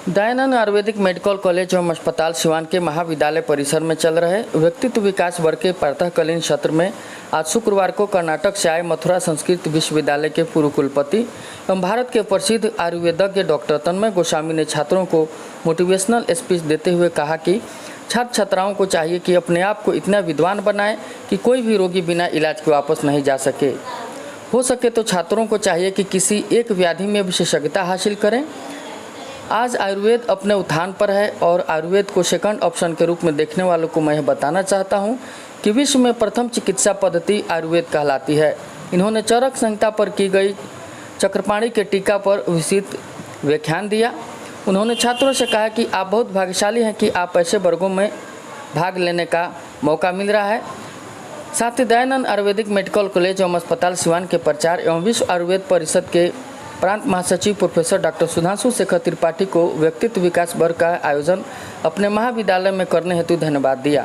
Dayanand Ayurvedic medical college एवं अस्पताल सिवान के महाविद्यालय परिसर में चल रहे व्यक्तित्व विकास वर्ग के प्रातःकालीन सत्र में आज शुक्रवार को कर्नाटक से आए मथुरा संस्कृत विश्वविद्यालय के पूर्व कुलपति एवं भारत के प्रसिद्ध आयुर्वेदज्ञ डॉक्टर तन्मय गोस्वामी ने छात्रों को मोटिवेशनल स्पीच देते हुए कहा कि छात्र छात्राओं को चाहिए कि अपने आप को इतना विद्वान बनाएं कि कोई भी रोगी बिना इलाज के वापस नहीं जा सके। हो सके तो छात्रों को चाहिए कि किसी एक व्याधि में विशेषज्ञता हासिल करें। आज आयुर्वेद अपने उत्थान पर है और आयुर्वेद को सेकंड ऑप्शन के रूप में देखने वालों को मैं बताना चाहता हूं कि विश्व में प्रथम चिकित्सा पद्धति आयुर्वेद कहलाती है। इन्होंने चरक संहिता पर की गई चक्रपाणी के टीका पर विस्तृत व्याख्यान दिया। उन्होंने छात्रों से कहा कि आप बहुत भाग्यशाली हैं कि आप ऐसे वर्गों में भाग लेने का मौका मिल रहा है। साथ ही दयानंद आयुर्वेदिक मेडिकल कॉलेज एवं अस्पताल सिवान के प्रचार एवं विश्व आयुर्वेद परिषद के प्रांत महासचिव प्रोफेसर डॉक्टर सुधांशु शेखर त्रिपाठी को व्यक्तित्व विकास वर्ग का आयोजन अपने महाविद्यालय में करने हेतु धन्यवाद दिया।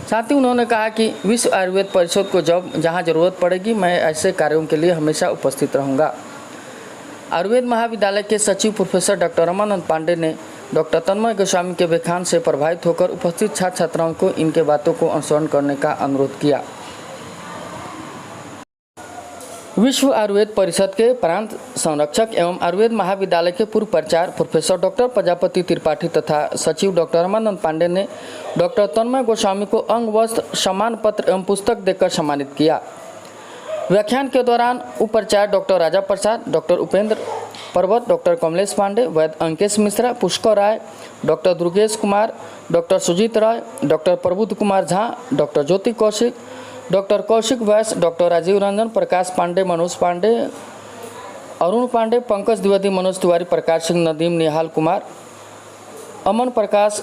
साथ ही उन्होंने कहा कि विश्व आयुर्वेद परिषद को जहां जरूरत पड़ेगी मैं ऐसे कार्यों के लिए हमेशा उपस्थित रहूंगा। आयुर्वेद महाविद्यालय के सचिव प्रोफेसर डॉक्टर रमानंद पांडे ने डॉक्टर तन्मय गोस्वामी के व्याख्यान से प्रभावित होकर उपस्थित छात्र छात्राओं को इनके बातों को अनुसरण करने का अनुरोध किया। विश्व आयुर्वेद परिषद के प्रांत संरक्षक एवं आयुर्वेद महाविद्यालय के पूर्व प्राचार्य प्रोफेसर डॉक्टर प्रजापति त्रिपाठी तथा सचिव डॉक्टर रमानंद पांडे ने डॉक्टर तन्मय गोस्वामी को अंग वस्त्र सम्मान पत्र एवं पुस्तक देकर सम्मानित किया। व्याख्यान के दौरान उपाचार्य डॉक्टर राजा प्रसाद, डॉक्टर उपेंद्र पर्वत, डॉक्टर कमलेश पांडे, वैद्य अंकेश मिश्रा, पुष्कर राय, डॉक्टर दुर्गेश कुमार, डॉक्टर सुजीत राय, डॉक्टर प्रबुद्ध कुमार झा, डॉक्टर ज्योति कौशिक, डॉक्टर कौशिक वैस, डॉक्टर राजीव रंजन, प्रकाश पांडे, मनोज पांडे, अरुण पांडे, पंकज द्विवेदी, मनोज तिवारी, प्रकाश सिंह, नदीम, निहाल कुमार, अमन प्रकाश,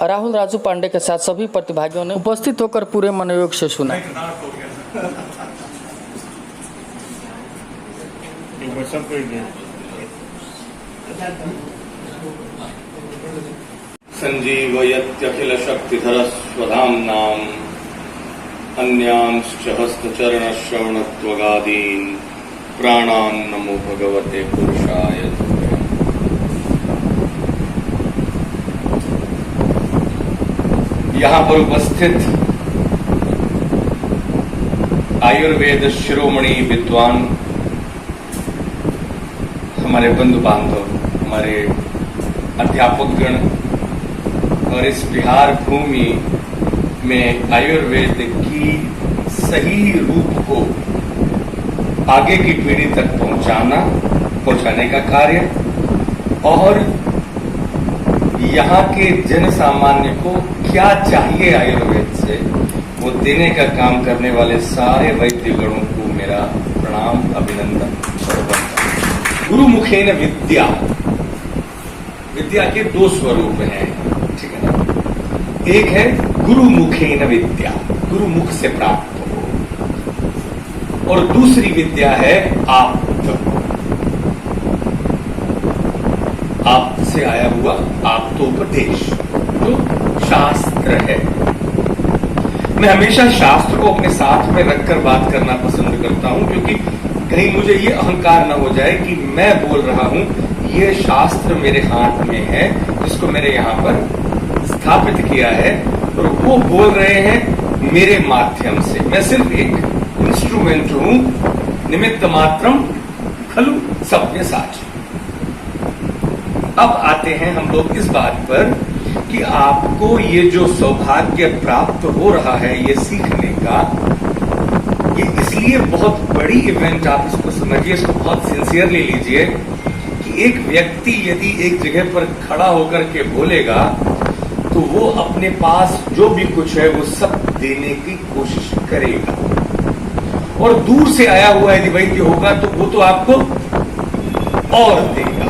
राहुल राजू पांडे के साथ सभी प्रतिभागियों ने उपस्थित होकर पूरे मनोयोग से सुना। संजीवयत्यखिल शक्तिधर स्वधाम्नाम अन्यांश्च हस्तचरण श्रवणत्वगादीन् प्राणान् नमो भगवते पुरुषाय। यहाँ पर उपस्थित आयुर्वेद शिरोमणि विद्वान, हमारे बंधु बांधव, हमारे अध्यापकगण और इस बिहार भूमि में आयुर्वेद की सही रूप को आगे की पीढ़ी तक पहुंचाने का कार्य और यहाँ के जन सामान्य को क्या चाहिए आयुर्वेद से वो देने का काम करने वाले सारे वैद्यगणों को मेरा प्रणाम, अभिनंदन और वंदन। गुरु मुखेन विद्या, विद्या के दो स्वरूप हैं, ठीक है ना। एक है गुरु मुखेन विद्या, गुरु मुख से प्राप्त हो, और दूसरी विद्या है आप्त, आप से आया हुआ आप्तोपदेश, जो शास्त्र है। मैं हमेशा शास्त्र को अपने साथ में रखकर बात करना पसंद करता हूं, क्योंकि कहीं मुझे ये अहंकार न हो जाए कि मैं बोल रहा हूं, ये शास्त्र मेरे हाथ में है जिसको मैंने यहाँ पर स्थापित किया है और वो बोल रहे हैं मेरे माध्यम से। मैं सिर्फ एक इंस्ट्रूमेंट हूं, निमित्त मात्रम खलु सव्यसाची। अब आते हैं हम लोग इस बात पर कि आपको ये जो सौभाग्य प्राप्त हो रहा है ये सीखने का, ये इसलिए बहुत बड़ी इवेंट, आप इसको समझिए, इसको बहुत सिंसियरली लीजिए कि एक व्यक्ति यदि एक जगह पर खड़ा होकर के बोलेगा तो वो अपने पास जो भी कुछ है वो सब देने की कोशिश करेगा, और दूर से आया हुआ यदि वैद्य होगा तो वो तो आपको और देगा।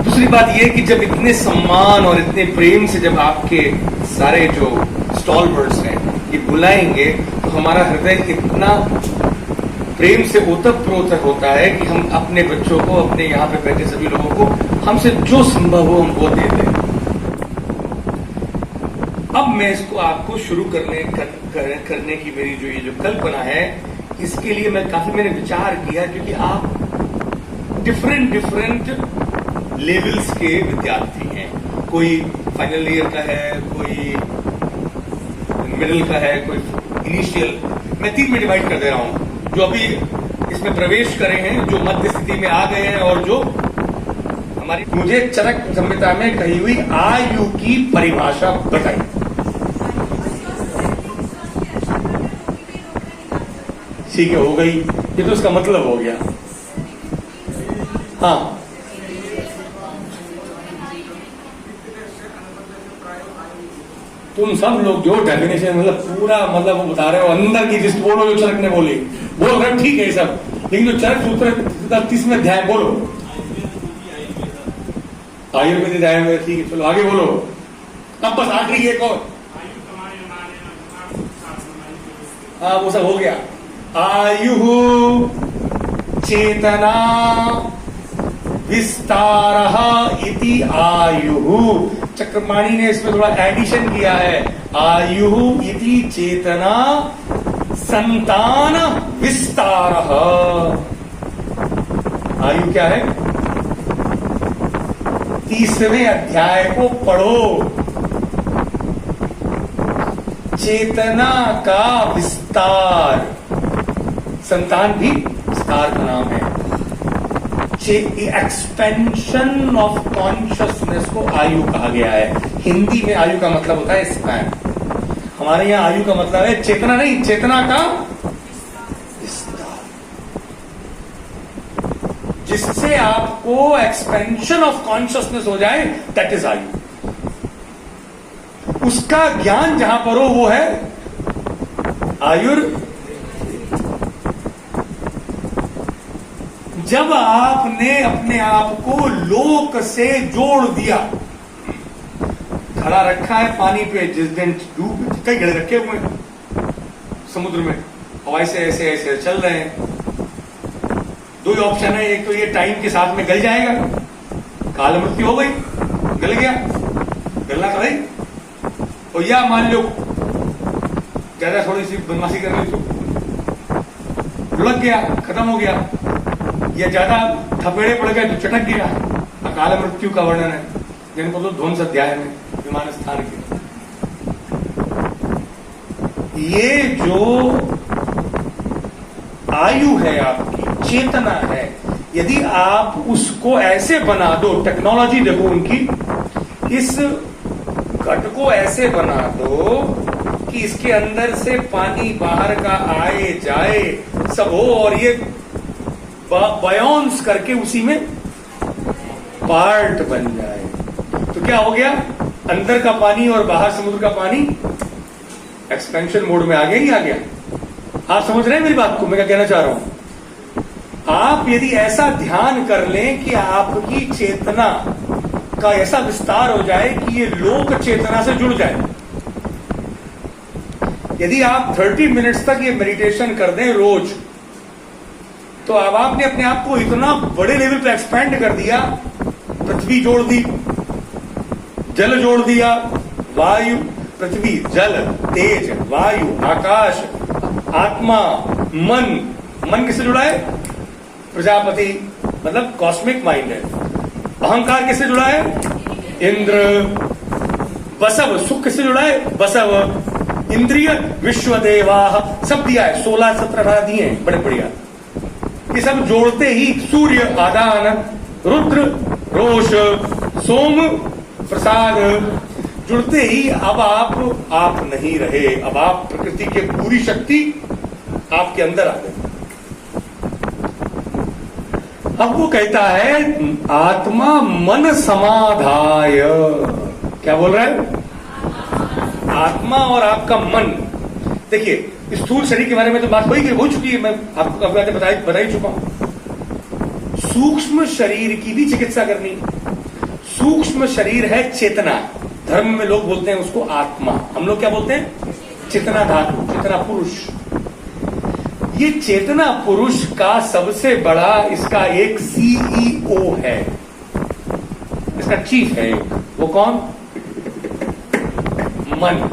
दूसरी बात यह कि जब इतने सम्मान और इतने प्रेम से जब आपके सारे जो स्टॉलवर्ड्स हैं ये बुलाएंगे तो हमारा हृदय इतना प्रेम से ओतप्रोत होता है कि हम अपने बच्चों को, अपने यहाँ पे बैठे सभी लोगों को हमसे जो संभव हो हम वो दे दें। अब मैं इसको आपको शुरू करने की मेरी जो ये जो कल्पना है, इसके लिए मैंने विचार किया, क्योंकि आप डिफरेंट लेवल्स के विद्यार्थी हैं। कोई फाइनल ईयर का है, कोई मिडिल का है, कोई इनिशियल। मैं 3 में डिवाइड कर दे रहा हूं। जो अभी इसमें प्रवेश करे हैं, जो मध्य स्थिति में आ गए हैं, और जो हमारी मुझे चरक संहिता में कही हुई आयु की परिभाषा बताई। ठीक है, हो गई। ये तो उसका मतलब हो गया। हाँ, तुम सब लोग जो डेफिनेशन मतलब पूरा मतलब वो बता रहे हो, अंदर की जिस बोलो जो चरक ने बोली, बोल रहे ठीक है ये सब, लेकिन जो चरक सूत्र 30वें अध्याय बोलो, आयुर्वेद अध्याय में। ठीक है, चलो आगे बोलो। अब बस आखिरी एक और। हाँ, वो सब हो गया। आयु चेतना विस्तारः इति आयु। चक्रपाणी ने इसमें थोड़ा एडिशन किया है। आयु इति चेतना संतान विस्तारः। आयु क्या है? 30वें अध्याय को पढ़ो। चेतना का विस्तार, संतान भी विस्तार का नाम है। एक्सपेंशन ऑफ कॉन्शियसनेस को आयु कहा गया है। हिंदी में आयु का मतलब होता है स्पैन। हमारे यहां आयु का मतलब है चेतना नहीं, चेतना का विस्तार, जिससे आपको एक्सपेंशन ऑफ कॉन्शियसनेस हो जाए, दैट इज आयु। उसका ज्ञान जहां पर हो वो है आयुर। जब आपने अपने आप को लोक से जोड़ दिया, खड़ा रखा है पानी पे, जिस दिन डूब, कई घड़े रखे हुए हैं समुद्र में, हवाई से ऐसे ऐसे चल रहे हैं। 2 ही ऑप्शन है, एक तो ये टाइम के साथ में गल जाएगा, काल मृत्यु हो गई, गल गया, गलना तो नहीं, और या मान लो ज्यादा थोड़ी सी बदमाशी कर ली तो लुढ़क गया, खत्म हो गया, या ज्यादा थपेड़े पड़ गए तो चटक गया। अकाल मृत्यु का वर्णन है जिनको तो ध्वंस अध्याय में विमान स्थान के। ये जो आयु है आपकी, चेतना है, यदि आप उसको ऐसे बना दो, टेक्नोलॉजी देखो उनकी, इस घट को ऐसे बना दो कि इसके अंदर से पानी बाहर का आए जाए सब हो, और ये बयान्स करके उसी में पार्ट बन जाए, तो क्या हो गया? अंदर का पानी और बाहर समुद्र का पानी एक्सपेंशन मोड में आ गया, नहीं आ गया? आप समझ रहे हैं मेरी बात को? मैं क्या कहना चाह रहा हूं। आप यदि ऐसा ध्यान कर लें कि आपकी चेतना का ऐसा विस्तार हो जाए कि ये लोक चेतना से जुड़ जाए। यदि आप 30 मिनट्स तक ये मेडिटेशन कर दें रोज, तो अब आपने अपने आप को इतना बड़े लेवल पे एक्सपेंड कर दिया। पृथ्वी जोड़ दी, जल जोड़ दिया, वायु, पृथ्वी, जल, तेज, वायु, आकाश, आत्मा, मन। मन किससे जुड़ा है? प्रजापति, मतलब कॉस्मिक माइंड है। अहंकार किससे जुड़ा है? इंद्र। बसव, सुख किससे जुड़ा है? बसव। इंद्रिय विश्वदेवा, सब दिया है, 16, 17, 18 दिए हैं, बड़े बढ़िया। ये सब जोड़ते ही सूर्य, आदान, रुद्र, रोष, सोम, प्रसाद, जुड़ते ही अब आप नहीं रहे। अब आप प्रकृति की पूरी शक्ति आपके अंदर आ गई। अब वो कहता है आत्मा मन समाधाय। क्या बोल रहा है? आत्मा और आपका मन। देखिए, स्थूल शरीर के बारे में तो बात हो चुकी है, मैं आपको बता ही चुका हूं। सूक्ष्म शरीर की भी चिकित्सा करनी। सूक्ष्म शरीर है चेतना। धर्म में लोग बोलते हैं उसको आत्मा, हम लोग क्या बोलते हैं? चेतना धातु, चेतना पुरुष। ये चेतना पुरुष का सबसे बड़ा इसका एक सीईओ है, इसका चीफ है। वो कौन? मन।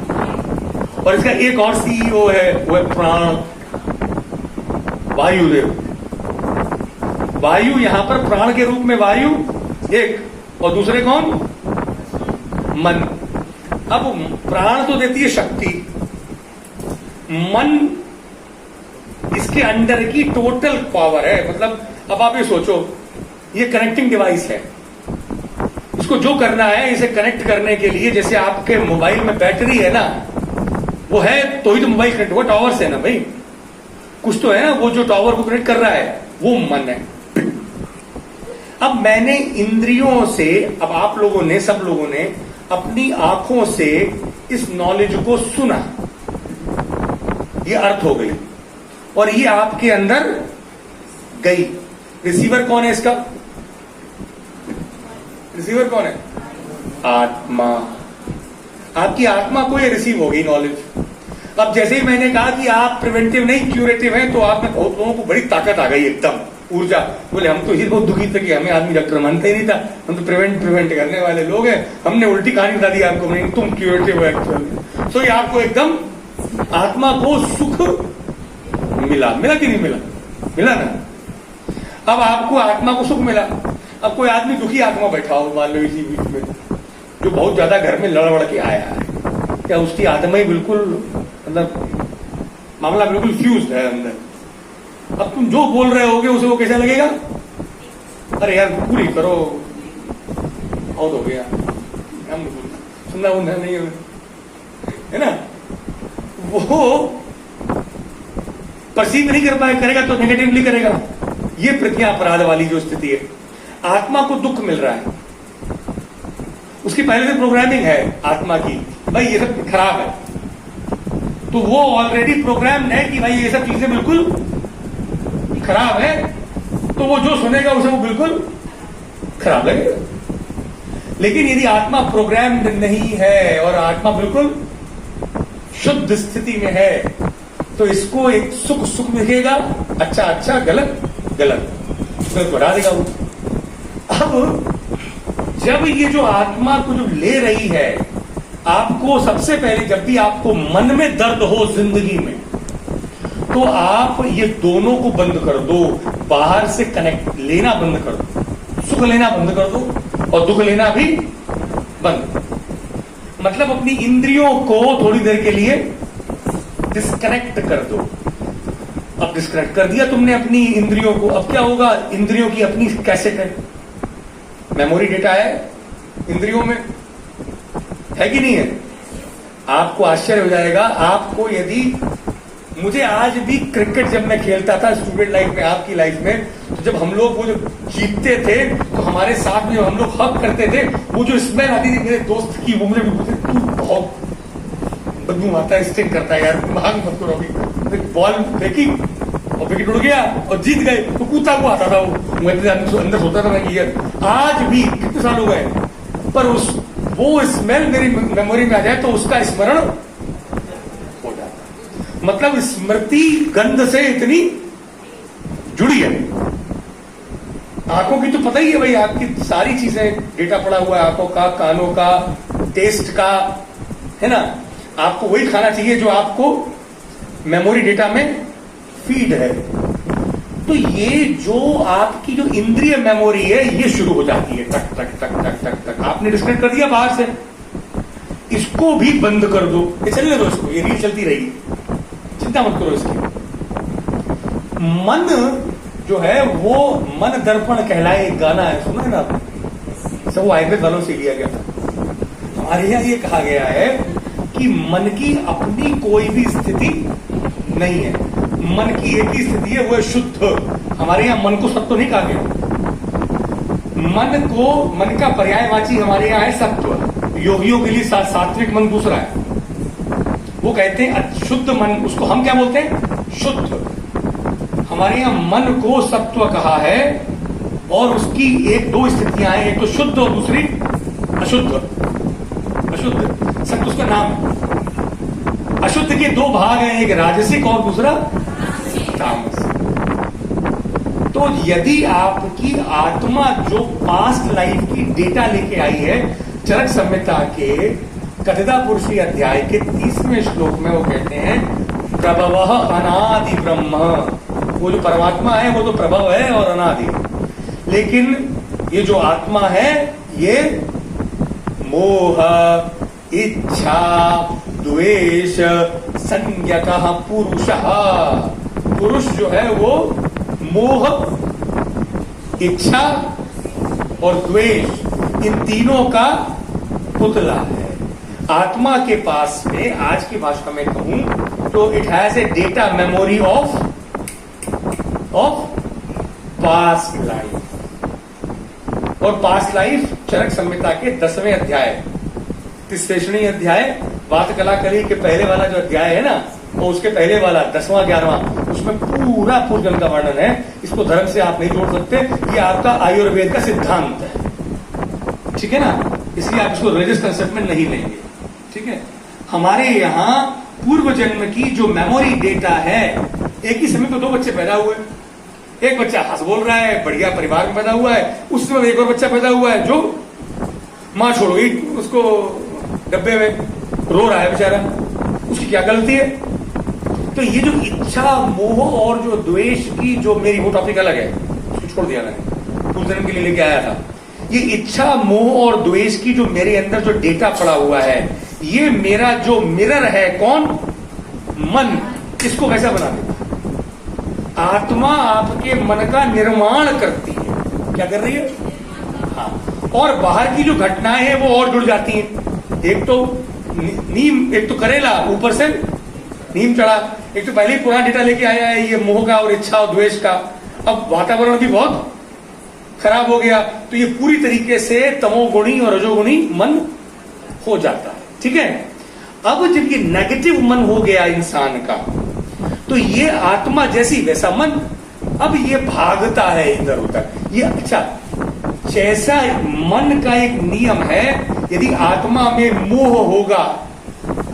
और इसका एक और सीईओ है, वो है प्राण, वायुदेव। वायु यहां पर प्राण के रूप में वायु एक, और दूसरे कौन? मन। अब प्राण तो देती है शक्ति, मन इसके अंदर की टोटल पावर है। मतलब अब आप ये सोचो, ये कनेक्टिंग डिवाइस है, इसको जो करना है इसे कनेक्ट करने के लिए, जैसे आपके मोबाइल में बैटरी है ना, वो है तो ही तो मोबाइल कनेक्ट हुआ, टावर से है ना भाई, कुछ तो है ना, वो जो टावर को कनेक्ट कर रहा है वो मन है। अब मैंने इंद्रियों से, अब आप लोगों ने, सब लोगों ने अपनी आंखों से इस नॉलेज को सुना, ये अर्थ हो गई, और ये आपके अंदर गई। रिसीवर कौन है इसका? रिसीवर कौन है? आत्मा। आपकी आत्मा को ये रिसीव हो गई नॉलेज। अब जैसे ही मैंने कहा कि आप प्रिवेंटिव नहीं क्यूरेटिव हैं, तो आप में बहुत लोगों को बड़ी ताकत आ गई, एकदम ऊर्जा। बोले हम तो ये बहुत दुखी थे कि हमें आदमी डॉक्टर मानता ही नहीं था, हम तो प्रिवेंट करने वाले लोग हैं, हमने उल्टी कहानी बता दी आपको, नहीं तुम क्यूरेटिव हो एक्चुअली। तो ये आपको एकदम आत्मा को सुख मिला कि नहीं मिला? मिला ना। अब आपको आत्मा को सुख मिला। अब कोई आदमी दुखी आत्मा बैठा हो, मान लो इसी बीच में, जो बहुत ज्यादा घर में लड़ के आया है, क्या उसकी आत्मा ही बिल्कुल, मतलब मामला बिल्कुल फ्यूज है अंदर। अब तुम जो बोल रहे होगे उसे वो कैसा लगेगा? अरे यार पूरी करो, बहुत हो गया, हम सुनना उन्ना नहीं है ना। वो परसीव नहीं कर पाए, करेगा तो नेगेटिवली करेगा। ये प्रज्ञा अपराध वाली जो स्थिति है, आत्मा को दुख मिल रहा है, उसकी पहले से प्रोग्रामिंग है आत्मा की, भाई ये सब खराब है, तो वो ऑलरेडी प्रोग्राम है कि भाई ये सब चीजें बिल्कुल खराब है, तो वो जो सुनेगा उसे वो बिल्कुल खराब लगेगा। लेकिन यदि आत्मा प्रोग्राम्ड नहीं है और आत्मा बिल्कुल शुद्ध स्थिति में है, तो इसको एक सुख सुख दिखेगा, अच्छा अच्छा, गलत गलत, उसको बढ़ा देगा वो। अब जब ये जो आत्मा को जो ले रही है, आपको सबसे पहले जब भी आपको मन में दर्द हो जिंदगी में, तो आप ये दोनों को बंद कर दो, बाहर से कनेक्ट लेना बंद कर दो, सुख लेना बंद कर दो और दुख लेना भी बंद। मतलब अपनी इंद्रियों को थोड़ी देर के लिए डिस्कनेक्ट कर दो। अब डिस्कनेक्ट कर दिया तुमने अपनी इंद्रियों को, अब क्या होगा? इंद्रियों की अपनी कैसेट है, मेमोरी डेटा है इंद्रियों में, है कि नहीं है? आपको आश्चर्य हो जाएगा, आपको यदि, मुझे आज भी क्रिकेट जब मैं खेलता था स्टूडेंट लाइफ में, आपकी लाइफ में, तो जब हम लोग वो जो जीतते थे तो हमारे साथ में हम लोग हक करते थे, वो जो स्मेल आती थी मेरे दोस्त की, वो मुझे तू बहुत बदबू आता है, स्टिंग करता है यार, भाग मत करो। अभी बॉल फेंकी और विकेट उड़ गया और जीत गए, तो कूदता हुआ आता था वो, मैं अंदर सोता था मैं कि यार आज भी कितने साल हो गए, पर वो स्मेल मेरी मेमोरी में आ जाए तो उसका स्मरण हो जाता। मतलब स्मृति गंध से इतनी जुड़ी है। आंखों की तो पता ही है भाई, आपकी सारी चीजें डेटा पड़ा हुआ है, आंखों का, कानों का, टेस्ट का, है ना। आपको वही खाना चाहिए जो आपको मेमोरी डेटा में फीड है। तो ये जो आपकी जो इंद्रिय मेमोरी है, ये शुरू हो जाती है टक टक टक टक टक टक। आपने डिस्कनेक्ट कर दिया बाहर से, इसको भी बंद कर दो, ये चलने दो, इसको, ये रील चलती रहेगी, चिंता मत करो इसकी। मन जो है वो मन दर्पण कहलाए एक गाना है, सुना है ना आपने? सब वो आयुर्वेद वालों से लिया गया था। हमारे यहां ये कहा गया है कि मन की अपनी कोई भी स्थिति नहीं है, मन की एक ही स्थिति है, वो है शुद्ध। हमारे यहां मन को सत्व नहीं कहा गया, मन का पर्यायवाची हमारे यहां है सत्व। योगियों के लिए सात्विक मन दूसरा है, वो कहते हैं शुद्ध मन, उसको हम क्या बोलते हैं? शुद्ध। हमारे यहां मन को सत्व कहा है, और उसकी एक दो स्थितियां हैं, एक तो शुद्ध और दूसरी अशुद्ध। अशुद्ध सत्य उसका नाम है। अशुद्ध के दो भाग हैं, एक राजसिक और दूसरा तामसिक। तो यदि आपकी आत्मा जो पास्ट लाइफ की डेटा लेके आई है, चरक संहिता के कथिता पुरुषी अध्याय के 30वें श्लोक में वो कहते हैं प्रभवः अनादि ब्रह्म। वो जो परमात्मा है वो तो प्रभव है और अनादि, लेकिन ये जो आत्मा है ये मोह, इच्छा, द्वेष, संज्ञकः पुरुषः। पुरुष जो है वो मोह, इच्छा और द्वेष इन तीनों का पुतला है। आत्मा के पास में आज की भाषा में कहूं तो it has a data memory of past life. और पास्ट लाइफ चरक संहिता के 10वें अध्याय, तिस्वेषणी अध्याय, वातकला कली के पहले वाला जो अध्याय है ना, वो उसके पहले वाला 10वां 11वां, उसमें पूरा पूर्वजन्म का वर्णन है। इसको धर्म से आप नहीं जोड़ सकते, ये आपका आयुर्वेद का सिद्धांत है, ठीक है ना। इसलिए आप इसको रिलीजियस कंसेप्ट में नहीं लेंगे, ठीक है। हमारे यहाँ पूर्व जन्म की जो मेमोरी डेटा है, एक ही समय पे 2 बच्चे पैदा हुए, एक बच्चा हंस बोल रहा है, बढ़िया परिवार में पैदा हुआ है, उस समय एक और बच्चा पैदा हुआ है जो मां छोड़ गई उसको डब्बे में, रो रहा है बेचारा, उसकी क्या गलती है। तो ये जो इच्छा, मोह और जो द्वेष की जो मेरी, वो टॉपिक अलग है, उसको छोड़ दिया मैंने, पूर्व जन्म के लिए लेके आया था। ये इच्छा, मोह और द्वेष की जो मेरे अंदर जो डेटा पड़ा हुआ है, ये मेरा जो मिरर है, कौन? मन। इसको कैसा बना देता? आत्मा आपके मन का निर्माण करती है। क्या कर रही है? हाँ। और बाहर की जो घटनाएं हैं वो और जुड़ जाती हैं। एक तो नीम, एक तो करेला, ऊपर से नीम चढ़ा, एक तो पहले ही पुराना डेटा लेके आया है ये मोह का और इच्छा और द्वेष का। अब वातावरण भी बहुत खराब हो गया, तो ये पूरी तरीके से तमोगुणी और रजोगुणी मन हो जाता है, ठीक है। अब जब ये नेगेटिव मन हो गया इंसान का, तो ये आत्मा जैसी वैसा मन, अब ये भागता है इधर उधर। ये अच्छा, जैसा मन का एक नियम है, यदि आत्मा में मोह होगा,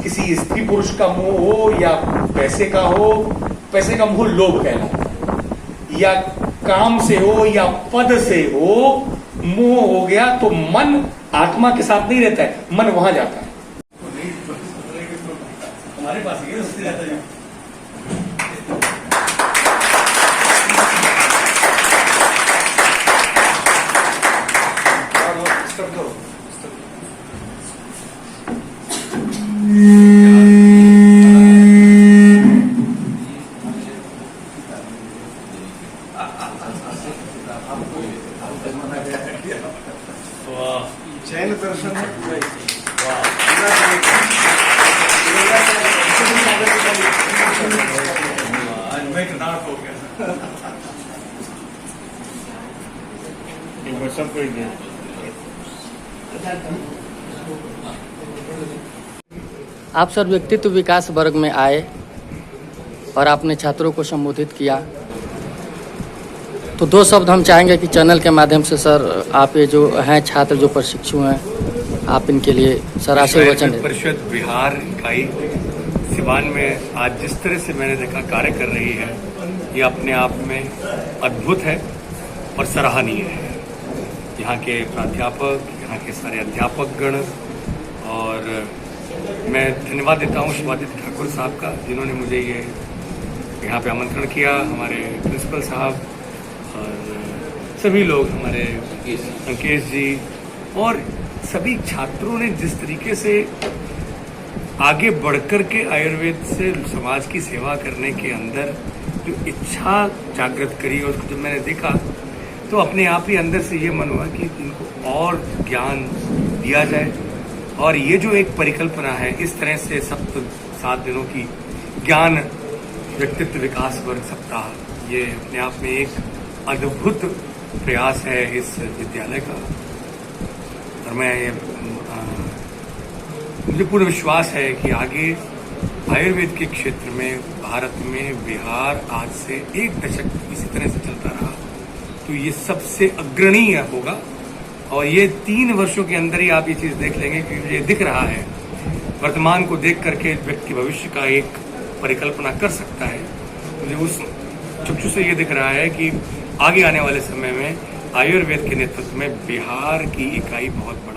किसी स्त्री पुरुष का मोह हो या पैसे का हो, पैसे का मोह लोभ कहलाता है, या काम से हो या पद से हो, मोह हो गया तो मन आत्मा के साथ नहीं रहता है, मन वहां जाता है। हमारे पास ये रहता है। जैन दर्शन आप सर व्यक्तित्व विकास वर्ग में आए और आपने छात्रों को संबोधित किया, तो 2 शब्द हम चाहेंगे कि चैनल के माध्यम से सर, आप ये जो हैं छात्र जो प्रशिक्षु हैं, आप इनके लिए सर आशीर्वचन दें। परिषद बिहार इकाई सिवान में आज जिस तरह से मैंने देखा कार्य कर रही है, ये अपने आप में अद्भुत है और सराहनीय है। यहाँ के प्राध्यापक, यहाँ के सारे अध्यापक गण, और मैं धन्यवाद देता हूँ शिवादित्य ठाकुर साहब का, जिन्होंने मुझे ये यहाँ पे आमंत्रण किया, हमारे प्रिंसिपल साहब और सभी लोग, हमारे अंकेश जी और सभी छात्रों ने जिस तरीके से आगे बढ़कर के आयुर्वेद से समाज की सेवा करने के अंदर जो इच्छा जागृत करी, और उसको जब मैंने देखा तो अपने आप ही अंदर से ये मन हुआ कि इनको और ज्ञान दिया जाए। और ये जो एक परिकल्पना है, इस तरह से 7 दिनों की ज्ञान व्यक्तित्व विकास वर्ग सप्ताह, ये अपने आप में एक अद्भुत प्रयास है इस विद्यालय का। और मैं मुझे पूर्ण विश्वास है कि आगे आयुर्वेद के क्षेत्र में भारत में बिहार आज से 1 दशक इसी तरह से चलता रहा तो ये सबसे अग्रणीय होगा। और ये 3 वर्षों के अंदर ही आप ये चीज़ देख लेंगे कि मुझे दिख रहा है, वर्तमान को देख करके व्यक्ति भविष्य का एक परिकल्पना कर सकता है। मुझे उस चक्षु से ये दिख रहा है कि आगे आने वाले समय में आयुर्वेद के नेतृत्व में बिहार की इकाई बहुत बड़ी